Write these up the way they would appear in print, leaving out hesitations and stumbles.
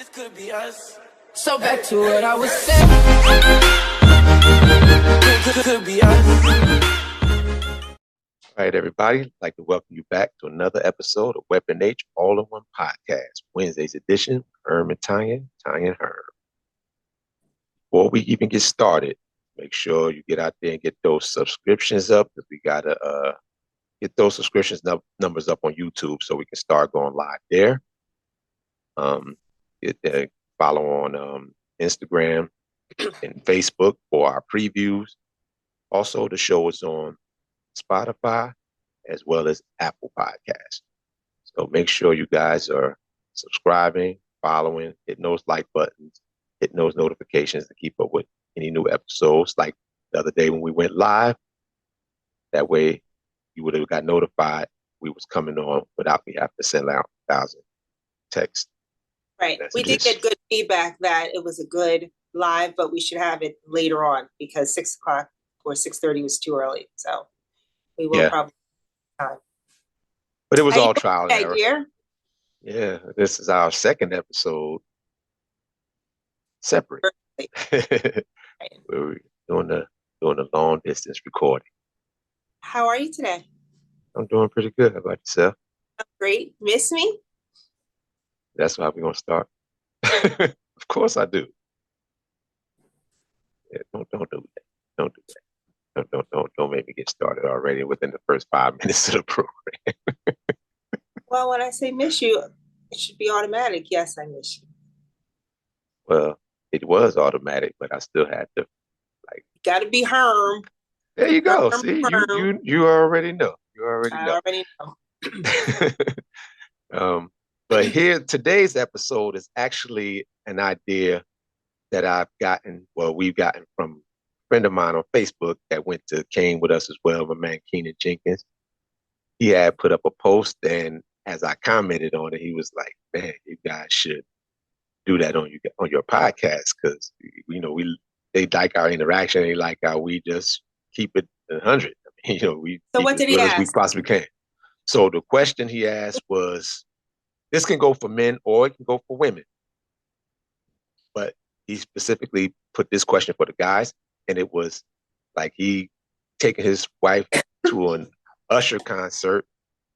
This could be us. So back to what I was saying. Could be us. All right, everybody. I'd like to welcome you back to another episode of Weapon H All-in-One Podcast, Wednesday's edition. Herm and Tonya, Tonya and Herm. Before we even get started, make sure you get out there and get those subscriptions up, because we got to get those subscriptions numbers up on YouTube so we can start going live there. Follow on Instagram and Facebook for our previews. Also, the show is on Spotify as well as Apple Podcasts. So make sure you guys are subscribing, following, hitting those like buttons, hitting those notifications to keep up with any new episodes. Like the other day when we went live, that way you would have got notified we was coming on without me having to send out 1,000 texts. Right. We did get good feedback that it was a good live, but we should have it later on because 6 o'clock or 6:30 was too early. So we will probably time. But it was all trial and error. Dear? Yeah, this is our second episode separate. We're doing the long distance recording. How are you today? I'm doing pretty good. How about yourself? I'm great. Miss me? That's how we're gonna start. Of course I do. Yeah, don't do that. Don't do that. Don't make me get started already within the first 5 minutes of the program. Well, when I say miss you, it should be automatic. Yes, I miss you. Well, it was automatic, but I still had to Gotta be Herm. There you go. Herm, See, Herm. you already know. You already I know. already know. But here, today's episode is actually an idea that we've gotten from a friend of mine on Facebook that came with us as well, my man Keenan Jenkins. He had put up a post, and as I commented on it, he was like, "Man, you guys should do that on your podcast, because they like our interaction, they like how we just keep it 100. I mean, we So keep what it did he as ask? we possibly can." So the question he asked was, this can go for men or it can go for women, but he specifically put this question for the guys, and it was like he taking his wife to an Usher concert,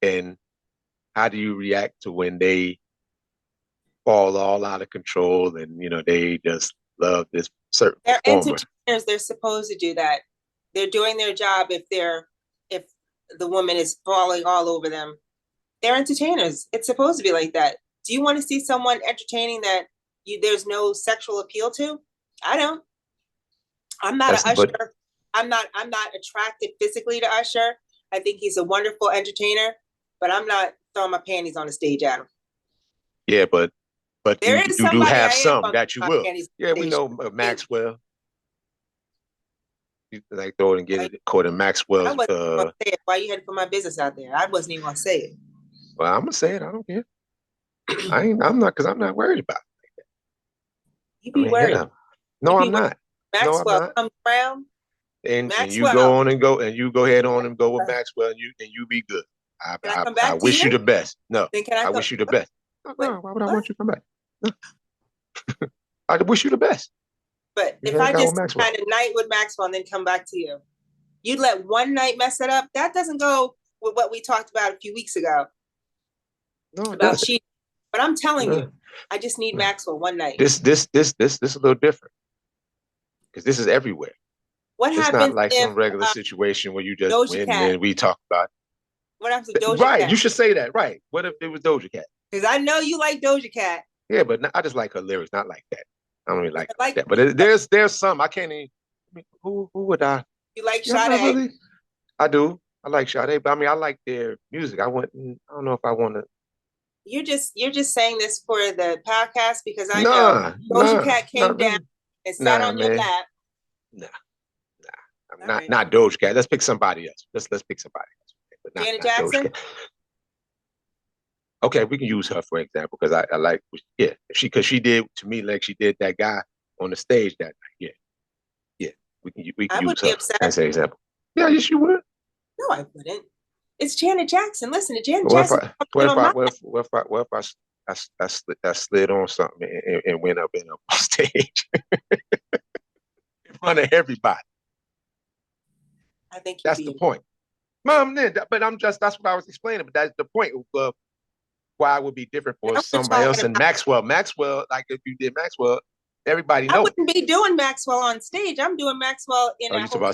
and how do you react to when they fall all out of control and they just love this certain They're performer? entertainers. They're supposed to do that. They're doing their job. If the woman is falling all over them, they're entertainers. It's supposed to be like that. Do you want to see someone entertaining that there's no sexual appeal to? I don't. I'm not an Usher. I'm not attracted physically to Usher. I think he's a wonderful entertainer, but I'm not throwing my panties on the stage at him. Yeah, but there you is do have some that you will. Yeah, we know Maxwell. You like throw it and get it according to Maxwell's. I wasn't gonna say it. Why you had to put my business out there? I wasn't even gonna say it. Well, I'm gonna say it. I don't care. I'm not, because I'm not worried about it. You be worried. Yeah. No, I'm not. Maxwell comes around. And you go on and go, and you go ahead on and go with Maxwell, and you be good. I wish you the best. No, I wish you the best. No, why would I want you to come back? No. I wish you the best. But if I just had a night with Maxwell and then come back to you, you'd let one night mess it up? That doesn't go with what we talked about a few weeks ago. No, about cheating. But I'm telling you, I just need Maxwell one night. This is a little different, because this is everywhere. What happens? It's not like some regular situation where you just win and we talk about it. What happens to Doja Cat? Right, you should say that. Right. What if it was Doja Cat? Because I know you like Doja Cat. Yeah, but I just like her lyrics, not like that. I don't really like that. But there's some I can't even. I mean, who would I? You like Sade? Really, I do. I like Sade, but I mean, I like their music. I don't know if I want to. You're just saying this for the podcast, because I know Doja Cat came down and sat on your lap. Nah. Not Doja Cat. Let's pick somebody else. Let's pick somebody else. But Janet Jackson. Okay, we can use her for example, because I like, because she did to me like she did that guy on the stage that night. Yeah. We can use her as an example. Yeah, yes, you would. No, I wouldn't. It's Janet Jackson. Listen to Janet Jackson. What if I slid on something and went up on stage in front of everybody. I think That's the point. Mom, but that's what I was explaining. But that's the point of why it would be different for somebody else. And Maxwell, like if you did Maxwell, everybody knows. I wouldn't be doing Maxwell on stage. I'm doing Maxwell in a hotel.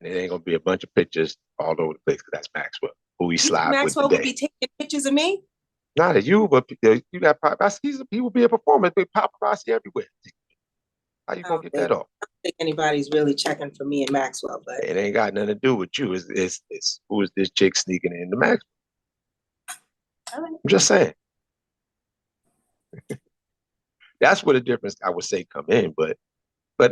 And it ain't gonna be a bunch of pictures all over the place because that's Maxwell. Who he slide with Maxwell would be taking pictures of me. Not of you, but you got paparazzi. He will be a performer. Big paparazzi everywhere. How you gonna get that off? I don't think anybody's really checking for me and Maxwell, but it ain't got nothing to do with you. It's who is this chick sneaking into Maxwell? I'm just saying. That's where the difference I would say come in, but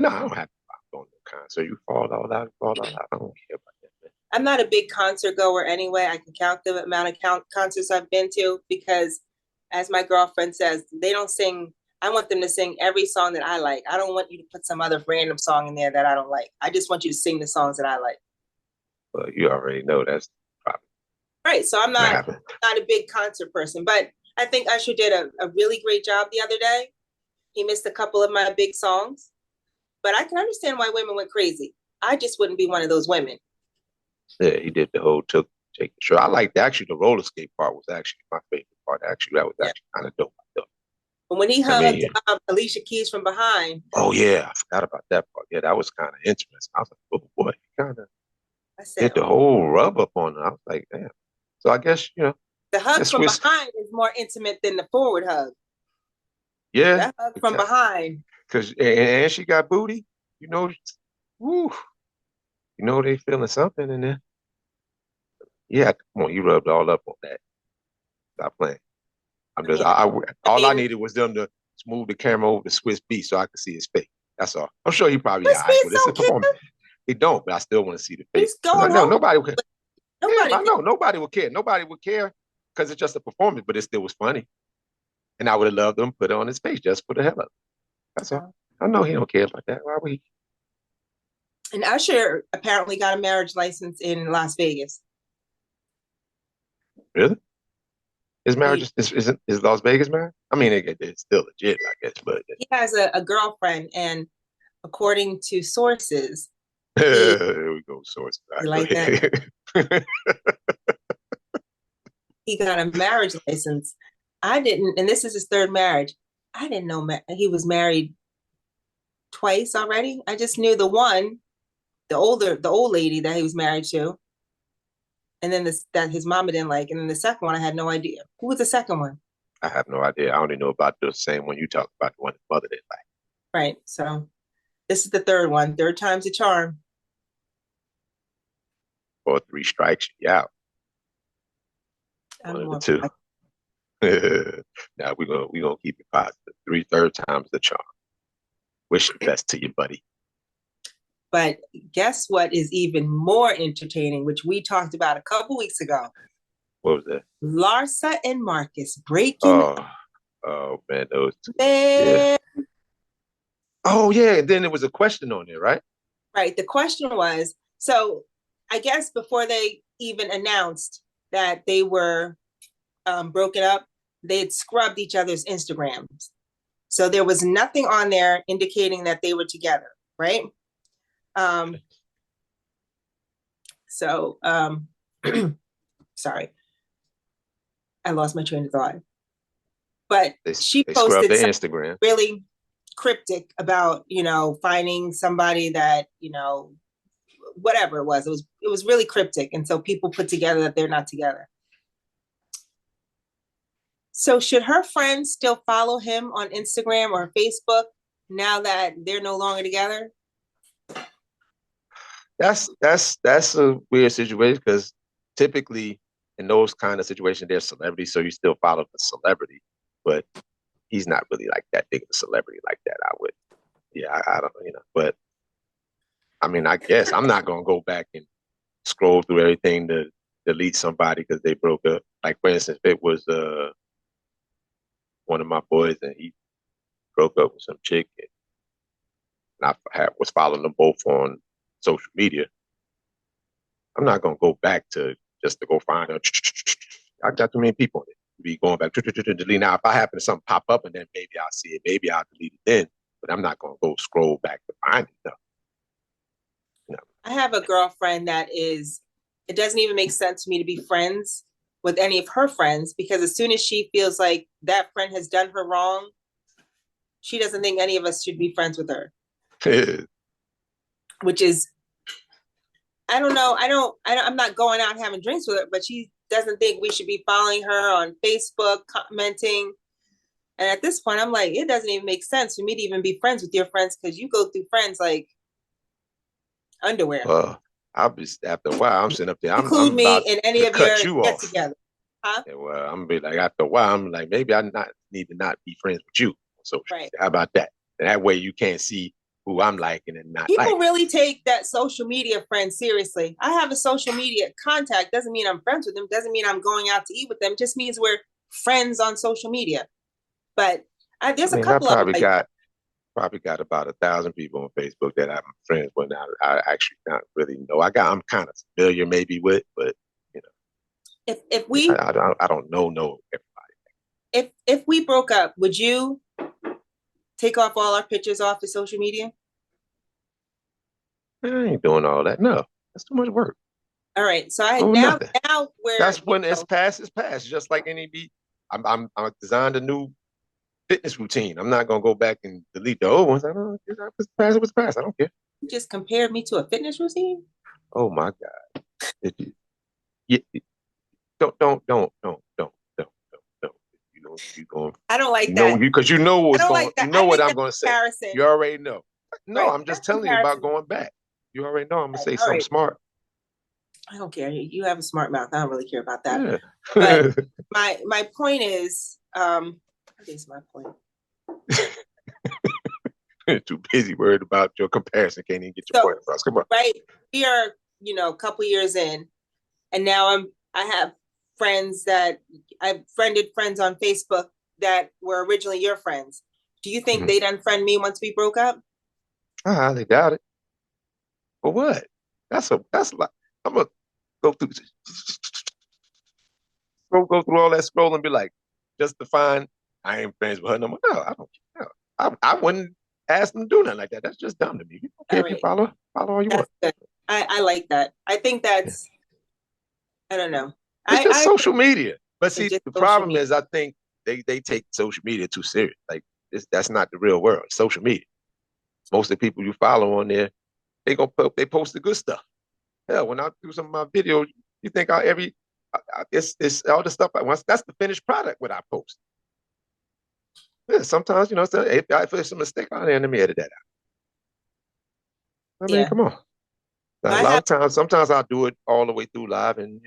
no, I don't have to go to the concert. You fall all out. I don't care about that. Man. I'm not a big concert goer anyway. I can count the amount of concerts I've been to because, as my girlfriend says, they don't sing. I want them to sing every song that I like. I don't want you to put some other random song in there that I don't like. I just want you to sing the songs that I like. Well, you already know that's probably right. So I'm not a big concert person, but I think Usher did a really great job the other day. He missed a couple of my big songs, but I can understand why women went crazy. I just wouldn't be one of those women. Yeah, he did the whole take the show. I liked actually the roller skate part was actually my favorite part. Actually, that was actually kind of dope. But when he hugged Alicia Keys from behind. Oh yeah, I forgot about that part. Yeah, that was kind of interesting. I was like, oh boy, he kind of did the whole rub up on her. I was like, damn. So I guess the hug from behind is more intimate than the forward hug. Yeah, that hug from behind. Because and she got booty. Woo. They feeling something in there. Yeah, come on, you rubbed all up on that. Stop playing. All I needed was them to move the camera over to Swiss Beats so I could see his face. That's all. I'm sure he probably all right, but it's a performance. He don't, but I still want to see the face. Nobody would. I know nobody would care. Nobody would care because it's just a performance, but it still was funny. And I would have loved them put it on his face just for the hell of it. That's all. I know he don't care about that. Why would he? And Usher apparently got a marriage license in Las Vegas. Really? His marriage is Las Vegas marriage? I mean, it's still legit, I guess, but he has a girlfriend, and according to sources, there we go, sources. You like that? He got a marriage license. I didn't, and this is his third marriage. I didn't know he was married twice already. I just knew the one, the old lady that he was married to. And then that his mama didn't like. And then the second one, I had no idea. Who was the second one? I have no idea. I only know about the same one you talked about, the one his mother didn't like. Right. So this is the third one. Third time's a charm. 4 3 strikes, you out. One of the two. Now we're gonna keep it positive. Third time's the charm. Wish the best to you, buddy. But guess what is even more entertaining, which we talked about a couple weeks ago? What was that? Larsa and Marcus breaking. Oh man, those two. Man. Yeah. Oh yeah, and then there was a question on there, right? Right. The question was, so I guess before they even announced that they were broken up, they had scrubbed each other's Instagrams. So there was nothing on there indicating that they were together, right? Sorry, I lost my train of thought. But she posted the Instagram really cryptic about, finding somebody that, whatever it was. It was really cryptic. And so people put together that they're not together. So should her friends still follow him on Instagram or Facebook now that they're no longer together? That's a weird situation because typically in those kind of situations, they're celebrities, so you still follow the celebrity, but he's not really like that big of a celebrity like that. I don't, but I mean, I guess I'm not gonna go back and scroll through everything to delete somebody because they broke up. Like for instance, it was one of my boys and he broke up with some chick, and I was following them both on social media. I'm not gonna go back to just to go find her. I got too many people on it. be going back, delete. Now, if I happen to something pop up and then maybe I'll see it, maybe I'll delete it then, but I'm not going to go scroll back to find it. No. I have a girlfriend that it doesn't even make sense for me to be friends with any of her friends, because as soon as she feels like that friend has done her wrong, she doesn't think any of us should be friends with her. Which is, I don't know. I'm not going out having drinks with her, but she doesn't think we should be following her on Facebook, commenting. And at this point, I'm like, it doesn't even make sense for me to even be friends with your friends, because you go through friends like underwear. Well, I'll be, after a while, I'm sitting up there. Include I'm me about in any to of your cut you get off. together. Huh? Yeah, well, I'm gonna be like, after a while, I'm like, maybe I need to not be friends with you on social media. How about that? And that way you can't see who I'm liking and not People liking. really take that social media friend seriously. I have a social media contact. Doesn't mean I'm friends with them. Doesn't mean I'm going out to eat with them. It just means we're friends on social media. But there's a couple of them. Probably got about 1,000 people on Facebook that I'm friends with. I actually not really know. I'm kind of familiar maybe with, but you know, if we I don't know everybody. If we broke up, would you take off all our pictures off of social media? I ain't doing all that. No, that's too much work. All right, so now where that's when it's past. It's past. Just like any beat. I designed a new fitness routine. I'm not gonna go back and delete the old ones. I don't. What's past? What's past? I don't care. You just compared me to a fitness routine. Oh my God! Don't. You going? I don't like that. Because you know what's going. You know what I'm going to say. Comparison. You already know. No, right. I'm just telling you about going back. You already know I'm going to say something smart. I don't care. You have a smart mouth. I don't really care about that. Yeah. But my point is, what is my point? Too busy worried about your comparison. Can't even get your point across. Come on. Right. We are, a couple years in, and now I have friends that I've friended friends on Facebook that were originally your friends. Do you think they'd unfriend me once we broke up? I highly doubt it. For what? That's a lot. I'm gonna go through all that scroll and be like, just to find I ain't friends with her no more. No, I don't care. No. I wouldn't ask them to do nothing like that. That's just dumb to me. You don't care if you follow all you want. Good. I like that. I think that's I don't know. It's just social media. But see, the problem is I think they take social media too serious. Like that's not the real world. It's social media. Most of the people you follow on there, they post the good stuff. Hell, when I do some of my videos, you think it's all the stuff that's the finished product what I post. Yeah, sometimes if there's a mistake on there, let me edit that out. I mean, come on. A lot of times, sometimes I'll do it all the way through live, and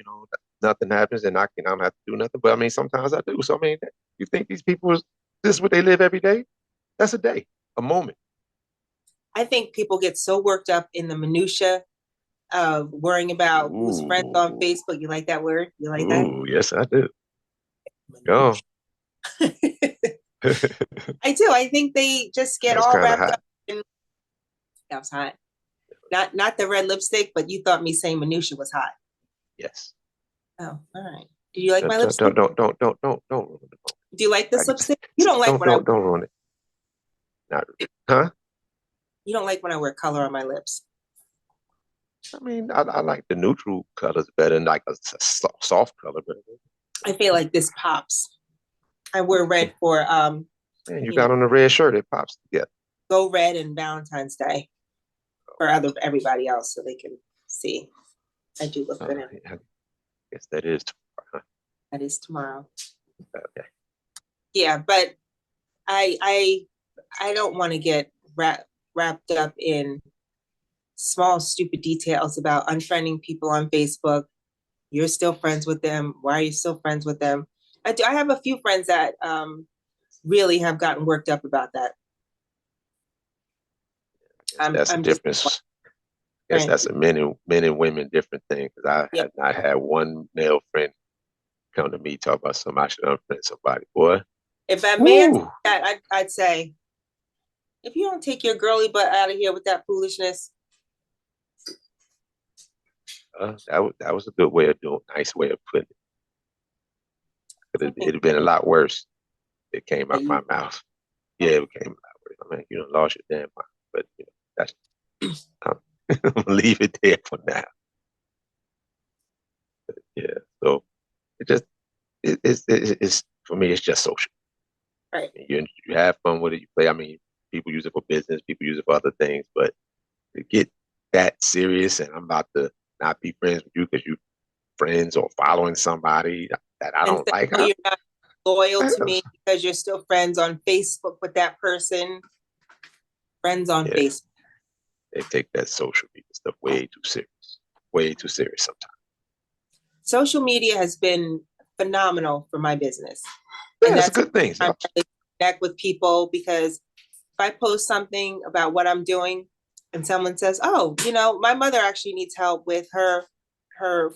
nothing happens, and I don't have to do nothing. But I mean, sometimes I do. So I mean, you think these people this is what they live every day? That's a day, a moment. I think people get so worked up in the minutia of worrying about who's friends on Facebook. You like that word? You like that? Ooh, yes, I do. Go. I do. I think they just get all wrapped up in that was hot. Not the red lipstick, but you thought me saying minutia was hot. Yes. Oh, all right. Do you like my lipstick? Don't. Do you like this lipstick? You don't like don't ruin it. Not, huh? You don't like when I wear color on my lips. I mean, I like the neutral colors better than like a soft color better. I feel like this pops. I wear red for Man, you got on a red shirt, it pops together. Go red and Valentine's Day for everybody else so they can see. I do look good. I guess that is tomorrow. That is tomorrow. Okay. Yeah, but I don't want to get wrapped up in small stupid details about unfriending people on Facebook. You're still friends with them. Why are you still friends with them? I have a few friends that really have gotten worked up about that. That's a difference. Yes, that's a men and women different thing. Because I have not had one male friend come to me talk about something I should unfriend somebody. Boy, if a man did that, I'd say, if you don't take your girly butt out of here with that foolishness. That was a good way of doing, nice way of putting it. It'd have been a lot worse. It came out my mouth. Yeah, it came out worse. I mean, you done lost your damn mind. But that's I'm gonna leave it there for now. But, yeah. So it just it's for me. It's just social. Right. You have fun with it. You play. I mean, people use it for business. People use it for other things. But to get that serious, and I'm about to not be friends with you because you friends or following somebody that I And don't so like. you're not loyal to me because you're still friends on Facebook with that person. Friends on Facebook. They take that social media stuff way too serious. Way too serious sometimes. Social media has been phenomenal for my business. Yeah, and it's that's a good thing. I really connect with people because if I post something about what I'm doing and someone says, oh, my mother actually needs help with her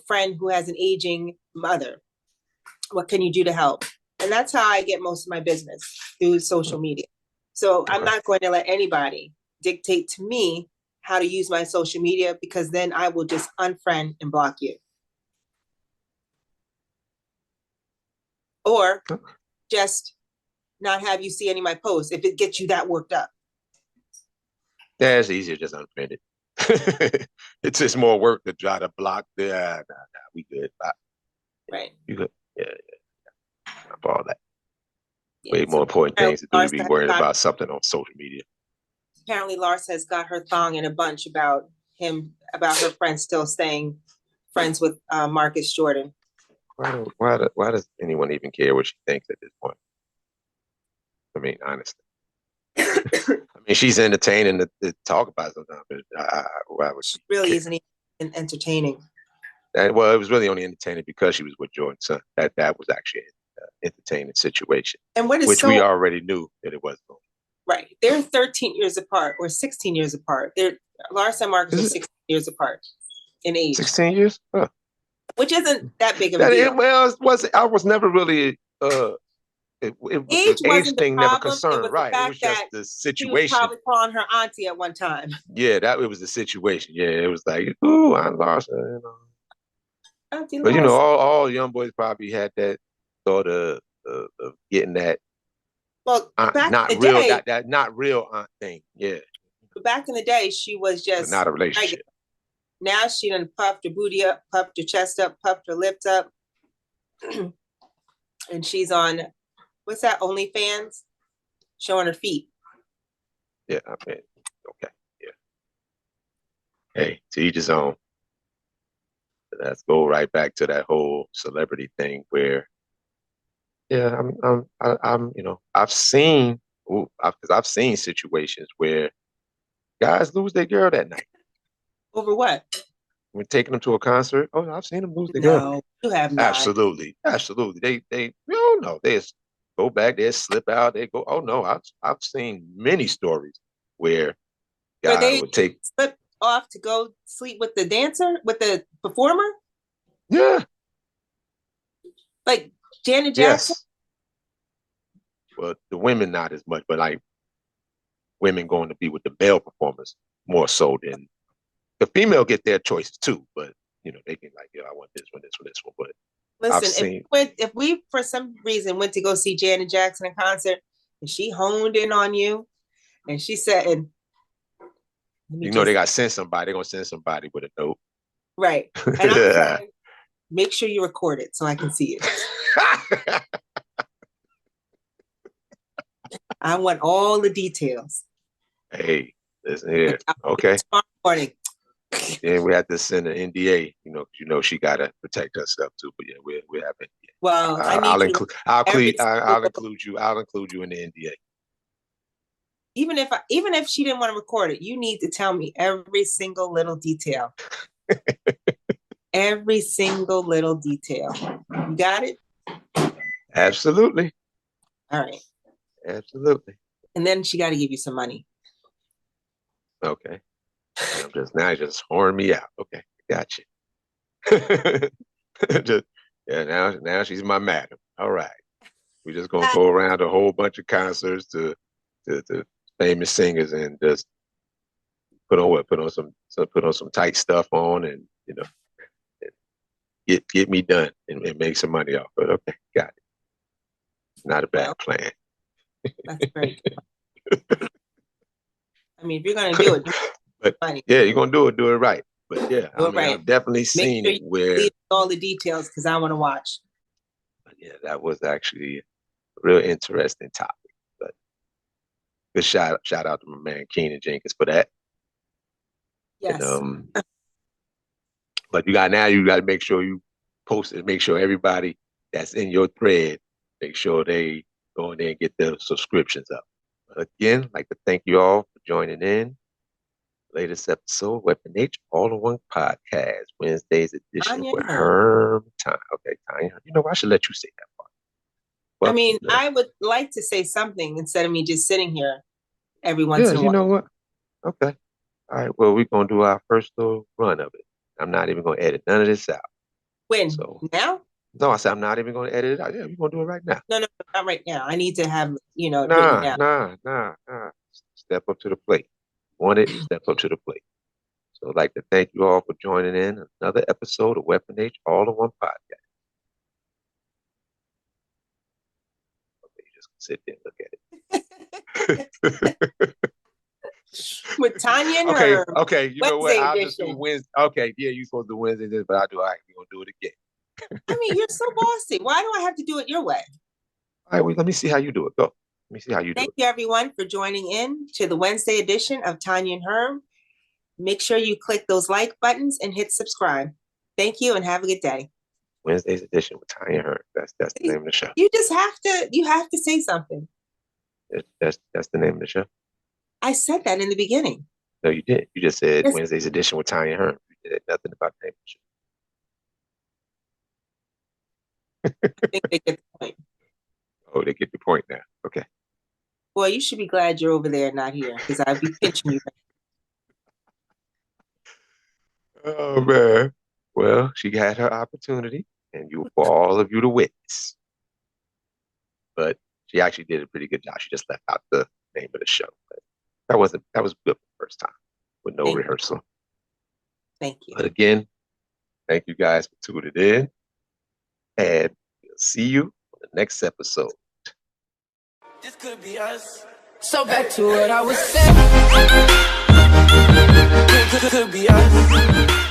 friend who has an aging mother. What can you do to help? And that's how I get most of my business, through social media. So I'm not going to let anybody dictate to me how to use my social media, because then I will just unfriend and block you. Or just not have you see any of my posts if it gets you that worked up. Yeah, it's easier just unfriend it. It's just more work to try to block the we good. Bye. Right. You good. Yeah. For all that. Yeah, Way more important things to do to be worried got, about something on social media. Apparently Lars has got her thong in a bunch about her friends still staying friends with Marcus Jordan. Why does anyone even care what she thinks at this point? I mean, honestly. I mean, she's entertaining to talk about sometimes, but why would she really isn't even entertaining. Well, it was really only entertaining because she was with Jordan's son. That was actually an entertaining situation, and what is which we already knew that it wasn't. Right. They're 13 years apart or 16 years apart. Lars and Marcus are 16 years apart in age. 16 years? Huh. Which isn't that big of a deal. Well, I was never really age thing never concerned, right? It was just the situation. He was probably calling her auntie at one time. Yeah, it was the situation. Yeah, it was like, ooh, Aunt Larsa, Auntie but Larsa. all young boys probably had that thought of getting that. Well, not real day, that not real aunt thing. Yeah. But back in the day, she was just but not a relationship. Regular. Now she done puffed her booty up, puffed her chest up, puffed her lips up. And she's on, what's that, OnlyFans? Showing her feet. Yeah, I mean, okay. Yeah. Hey, to each his own. Let's go right back to that whole celebrity thing where, yeah, I've seen, because I've seen situations where guys lose their girl that night. Over what? When taking them to a concert. Oh, I've seen them lose their girl. No, you have not. Absolutely. They no, they just go back, they slip out, they go. Oh no, I've seen many stories where guys would slip off to go sleep with the dancer, with the performer. Yeah. Like Janet Jackson. Yes. Well, the women not as much, but like women going to be with the male performers more so than the female get their choices too, but they can like, I want this one, this one, this one. But listen, if we for some reason went to go see Janet Jackson in concert and she honed in on you and she said, they got to send somebody, they're gonna send somebody with a note. Right. And I'm saying, make sure you record it so I can see it. I want all the details. Hey, listen here. Okay. Tomorrow morning. Then we have to send an NDA, she gotta protect herself too. But yeah, we have it. Well, I'll include you. I'll include you in the NDA. Even if she didn't want to record it, you need to tell me every single little detail. Every single little detail. You got it? Absolutely. All right. Absolutely. And then she got to give you some money. Okay. Just horn me out. Okay, gotcha. Now she's my madam. All right. We're just gonna go around a whole bunch of concerts to famous singers and just put on some tight stuff on and get me done and make some money off it. Okay, got it. Not a bad Well, plan. that's very good. I mean, if you're gonna do it, do But money. yeah, you're gonna do it right. But yeah, Do I it mean, right. I've definitely Make seen sure it you where, leave all the details because I want to watch. yeah, that was actually a real interesting topic. But good shout out to my man Keenan Jenkins for that. And Yes. but you got to make sure you post it, make sure everybody that's in your thread, make sure they go in there and get their subscriptions up. But again, I'd like to thank you all for joining in. Latest episode, Weapon H, All in One Podcast, Wednesday's edition Tonya with and Herb. Herm Time. Okay, Tanya, you know, I should let you say that part. I But, mean, I would like to say something instead of me just sitting here every once yeah, in a you while. know what? Okay. All right, well, we're going to do our first little run of it. I'm not even going to edit none of this out. When? So, Now? no, I said I'm not even going to edit it out. Yeah, we're going to do it right now. No, not right now. I need to have, it written down. Nah. Step up to the plate. Want it? Step up to the plate. So I'd like to thank you all for joining in another episode of Weapon H All in One Podcast. Okay, you just sit there and look at it. With Tonya and Herb. Okay, you know what? Wednesday I'll just do edition. Wednesday. Okay, yeah, you supposed to do Wednesday, but I'll do all right. We're gonna do it again. I mean, you're so bossy. Why do I have to do it your way? All right, well, let me see how you do it. Go. Let me see how you do Thank it. you, everyone, for joining in to the Wednesday edition of Tonya and Herb. Make sure you click those like buttons and hit subscribe. Thank you and have a good day. Wednesday's edition with Tanya and Herb. That's the name of the show. You just have to say something. That's the name of the show. I said that in the beginning. No, you didn't. You just said Yes. Wednesday's edition with Tanya and Herb. You did nothing about the name of the show. I think they get the point. Oh, they get the point now. Okay. Boy, you should be glad you're over there, not here, because I'd be pinching you. Oh man. Well, she had her opportunity, and for all of you to witness. But she actually did a pretty good job. She just left out the name of the show. But that was good for the first time with no rehearsal. Thank you. But again, thank you guys for tuning in, and we'll see you on the next episode. This could be us. So back to what I was saying. Could be us.